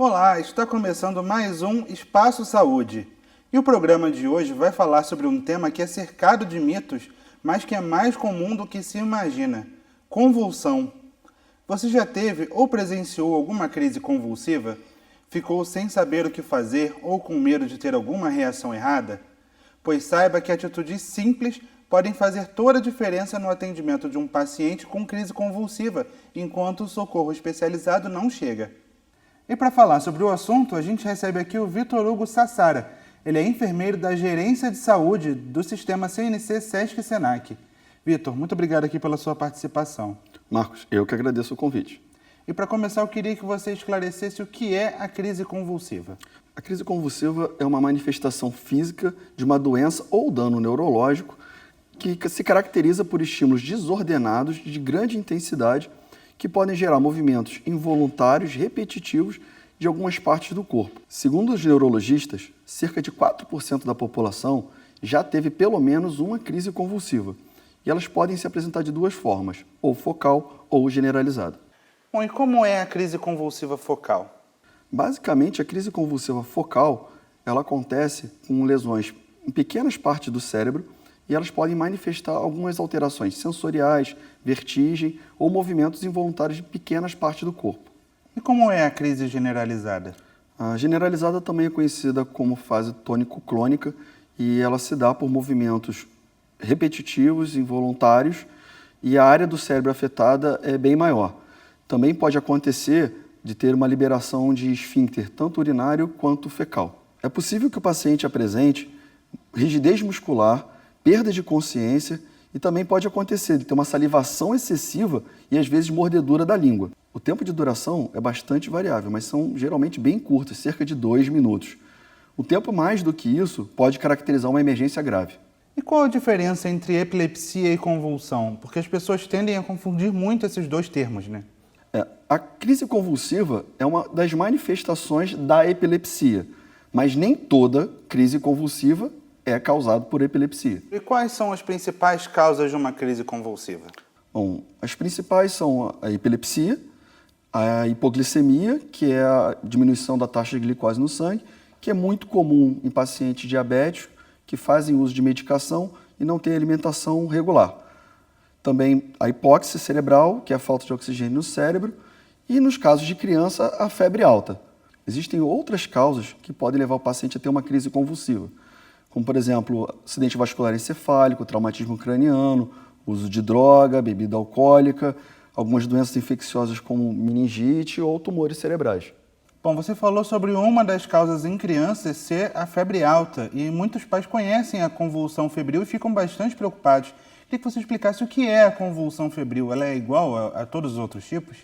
Olá, está começando mais um Espaço Saúde. E o programa de hoje vai falar sobre um tema que é cercado de mitos, mas que é mais comum do que se imagina: convulsão. Você já teve ou presenciou alguma crise convulsiva? Ficou sem saber o que fazer ou com medo de ter alguma reação errada? Pois saiba que atitudes simples podem fazer toda a diferença no atendimento de um paciente com crise convulsiva, enquanto o socorro especializado não chega. E para falar sobre o assunto, a gente recebe aqui o Vitor Hugo Sassara. Ele é enfermeiro da Gerência de Saúde do Sistema CNC Sesc Senac. Vitor, muito obrigado aqui pela sua participação. Marcos, eu que agradeço o convite. E para começar, eu queria que você esclarecesse o que é a crise convulsiva. A crise convulsiva é uma manifestação física de uma doença ou dano neurológico que se caracteriza por estímulos desordenados de grande intensidade que podem gerar movimentos involuntários repetitivos de algumas partes do corpo. Segundo os neurologistas, cerca de 4% da população já teve pelo menos uma crise convulsiva, e elas podem se apresentar de duas formas, ou focal ou generalizada. Bom, e como é a crise convulsiva focal? Basicamente, a crise convulsiva focal, ela acontece com lesões em pequenas partes do cérebro e elas podem manifestar algumas alterações sensoriais, vertigem ou movimentos involuntários de pequenas partes do corpo. E como é a crise generalizada? A generalizada também é conhecida como fase tônico-clônica e ela se dá por movimentos repetitivos, involuntários, e a área do cérebro afetada é bem maior. Também pode acontecer de ter uma liberação de esfíncter, tanto urinário quanto fecal. É possível que o paciente apresente rigidez muscular, perda de consciência e também pode acontecer de ter uma salivação excessiva e às vezes mordedura da língua. O tempo de duração é bastante variável, mas são geralmente bem curtos, cerca de 2 minutos. O tempo mais do que isso pode caracterizar uma emergência grave. E qual a diferença entre epilepsia e convulsão? Porque as pessoas tendem a confundir muito esses dois termos, né? A crise convulsiva é uma das manifestações da epilepsia, mas nem toda crise convulsiva é causada por epilepsia. E quais são as principais causas de uma crise convulsiva? Bom, as principais são a epilepsia, a hipoglicemia, que é a diminuição da taxa de glicose no sangue, que é muito comum em pacientes diabéticos que fazem uso de medicação e não têm alimentação regular. Também a hipóxia cerebral, que é a falta de oxigênio no cérebro, e nos casos de criança, a febre alta. Existem outras causas que podem levar o paciente a ter uma crise convulsiva, como, por exemplo, acidente vascular encefálico, traumatismo craniano, uso de droga, bebida alcoólica, algumas doenças infecciosas como meningite ou tumores cerebrais. Bom, você falou sobre uma das causas em crianças ser a febre alta, e muitos pais conhecem a convulsão febril e ficam bastante preocupados. Queria que você explicasse o que é a convulsão febril. Ela é igual a todos os outros tipos?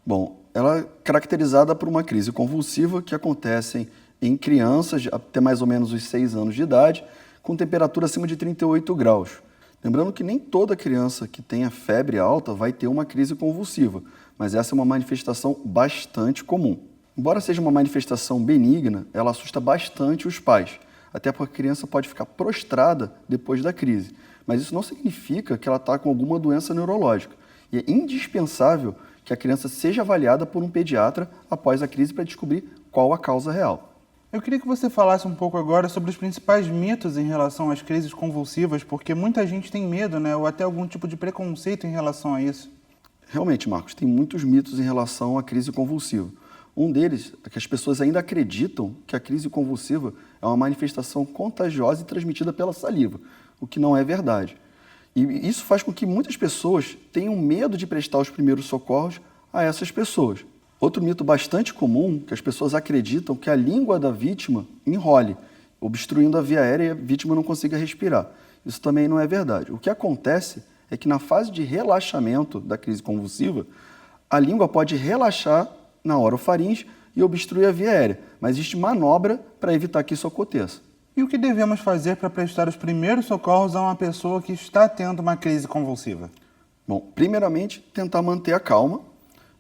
Bom, ela é caracterizada por uma crise convulsiva que acontece em crianças até mais ou menos os 6 anos de idade, com temperatura acima de 38 graus. Lembrando que nem toda criança que tenha febre alta vai ter uma crise convulsiva, mas essa é uma manifestação bastante comum. Embora seja uma manifestação benigna, ela assusta bastante os pais, até porque a criança pode ficar prostrada depois da crise. Mas isso não significa que ela está com alguma doença neurológica. E é indispensável que a criança seja avaliada por um pediatra após a crise para descobrir qual a causa real. Eu queria que você falasse um pouco agora sobre os principais mitos em relação às crises convulsivas, porque muita gente tem medo, né, ou até algum tipo de preconceito em relação a isso. Realmente, Marcos, tem muitos mitos em relação à crise convulsiva. Um deles é que as pessoas ainda acreditam que a crise convulsiva é uma manifestação contagiosa e transmitida pela saliva, o que não é verdade. E isso faz com que muitas pessoas tenham medo de prestar os primeiros socorros a essas pessoas. Outro mito bastante comum é que as pessoas acreditam que a língua da vítima enrole, obstruindo a via aérea e a vítima não consiga respirar. Isso também não é verdade. O que acontece é que na fase de relaxamento da crise convulsiva, a língua pode relaxar na orofaringe e obstruir a via aérea, mas existe manobra para evitar que isso aconteça. E o que devemos fazer para prestar os primeiros socorros a uma pessoa que está tendo uma crise convulsiva? Bom, primeiramente, tentar manter a calma,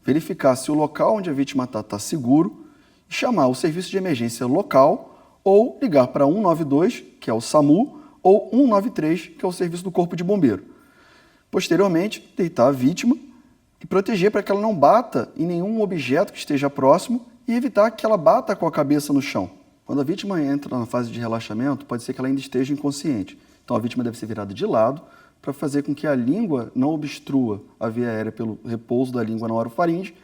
verificar se o local onde a vítima está seguro, e chamar o serviço de emergência local ou ligar para 192, que é o SAMU, ou 193, que é o serviço do Corpo de Bombeiro. Posteriormente, deitar a vítima e proteger para que ela não bata em nenhum objeto que esteja próximo e evitar que ela bata com a cabeça no chão. Quando a vítima entra na fase de relaxamento, pode ser que ela ainda esteja inconsciente. Então a vítima deve ser virada de lado para fazer com que a língua não obstrua a via aérea pelo repouso da língua na orofaringe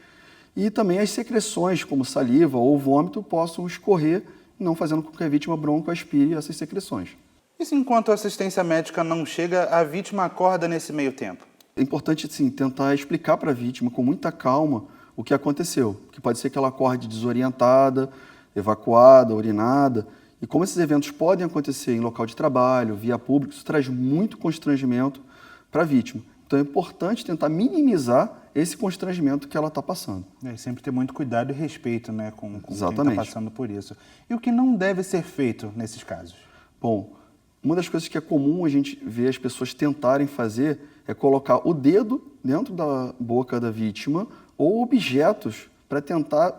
e também as secreções, como saliva ou vômito, possam escorrer, não fazendo com que a vítima broncoaspire essas secreções. E se enquanto a assistência médica não chega, a vítima acorda nesse meio tempo? É importante, sim, tentar explicar para a vítima com muita calma o que aconteceu, que pode ser que ela acorde desorientada, evacuada, urinada, e como esses eventos podem acontecer em local de trabalho, via pública, isso traz muito constrangimento para a vítima. Então é importante tentar minimizar esse constrangimento que ela está passando. É sempre ter muito cuidado e respeito, né, com quem está passando por isso. E o que não deve ser feito nesses casos? Bom, uma das coisas que é comum a gente ver as pessoas tentarem fazer é colocar o dedo dentro da boca da vítima ou objetos para tentar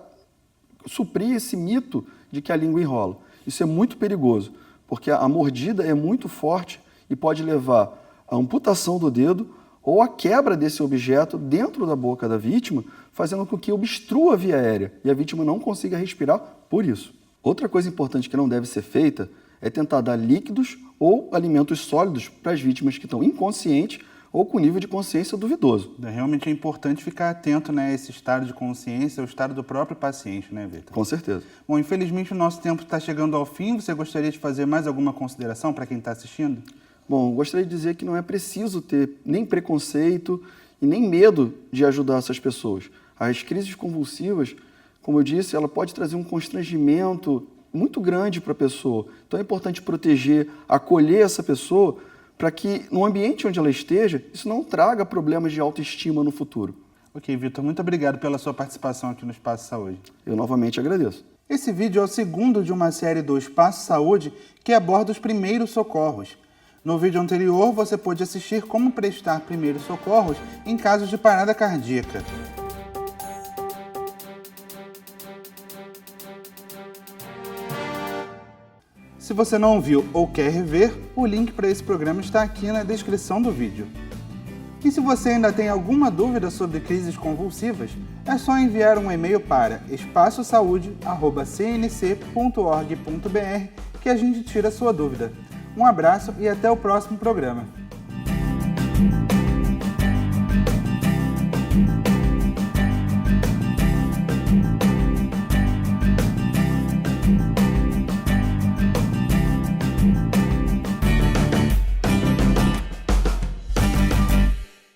suprir esse mito de que a língua enrola. Isso é muito perigoso, porque a mordida é muito forte e pode levar à amputação do dedo ou à quebra desse objeto dentro da boca da vítima, fazendo com que obstrua a via aérea e a vítima não consiga respirar por isso. Outra coisa importante que não deve ser feita é tentar dar líquidos ou alimentos sólidos para as vítimas que estão inconscientes ou com nível de consciência duvidoso. Realmente é importante ficar atento, né, a esse estado de consciência, o estado do próprio paciente, né, Vitor? Com certeza. Bom, infelizmente o nosso tempo está chegando ao fim. Você gostaria de fazer mais alguma consideração para quem está assistindo? Bom, gostaria de dizer que não é preciso ter nem preconceito e nem medo de ajudar essas pessoas. As crises convulsivas, como eu disse, ela pode trazer um constrangimento muito grande para a pessoa. Então é importante proteger, acolher essa pessoa para que no ambiente onde ela esteja, isso não traga problemas de autoestima no futuro. Ok, Vitor, muito obrigado pela sua participação aqui no Espaço Saúde. Eu novamente agradeço. Esse vídeo é o segundo de uma série do Espaço Saúde que aborda os primeiros socorros. No vídeo anterior, você pôde assistir como prestar primeiros socorros em casos de parada cardíaca. Se você não viu ou quer rever, o link para esse programa está aqui na descrição do vídeo. E se você ainda tem alguma dúvida sobre crises convulsivas, é só enviar um e-mail para espaçosaude@cnc.org.br que a gente tira a sua dúvida. Um abraço e até o próximo programa.